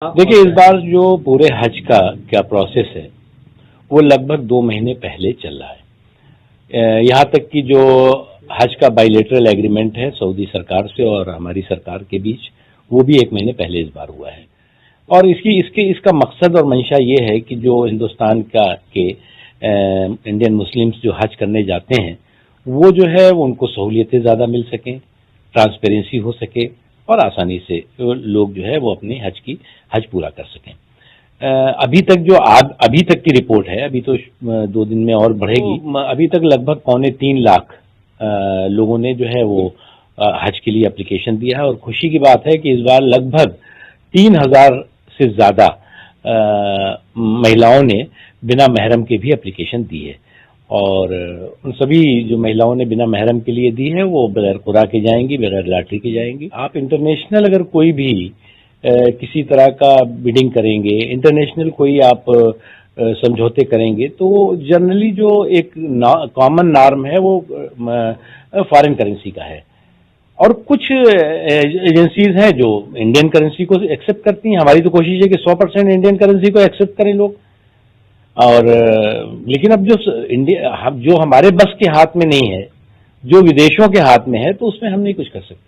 देखिए, इस बार जो पूरे हज का क्या प्रोसेस है वो लगभग 2 महीने पहले चल रहा है। यहाँ तक कि जो हज का बायलैटरल एग्रीमेंट है सऊदी सरकार से और हमारी सरकार के बीच, वो भी 1 महीने पहले इस बार हुआ है। और इसका मकसद और मंशा ये है कि जो हिंदुस्तान के इंडियन मुस्लिम्स जो हज करने जाते हैं, वो जो है वो उनको सहूलियतें ज़्यादा मिल सकें, ट्रांसपेरेंसी हो सके और आसानी से लोग जो है वो अपने हज पूरा कर सकें। अभी तक की रिपोर्ट है, अभी तो 2 दिन में और बढ़ेगी। तो अभी तक लगभग 2.25 लाख लोगों ने जो है वो हज के लिए एप्लीकेशन दिया है और खुशी की बात है कि इस बार लगभग 3,000 से ज्यादा महिलाओं ने बिना महरम के भी एप्लीकेशन दी है। और उन सभी जो महिलाओं ने बिना महरम के लिए दी है वो बगैर कुरा के जाएंगी, बगैर लॉटरी के जाएंगी। आप इंटरनेशनल अगर कोई भी किसी तरह का बिडिंग करेंगे, इंटरनेशनल कोई आप समझौते करेंगे, तो जनरली जो एक कॉमन नॉर्म है वो फॉरेन करेंसी का है। और कुछ एजेंसीज हैं जो इंडियन करेंसी को एक्सेप्ट करती हैं। हमारी तो कोशिश है कि 100% इंडियन करेंसी को एक्सेप्ट करें लोग। और लेकिन अब जो हमारे बस के हाथ में नहीं है, जो विदेशों के हाथ में है, तो उसमें हम नहीं कुछ कर सकते।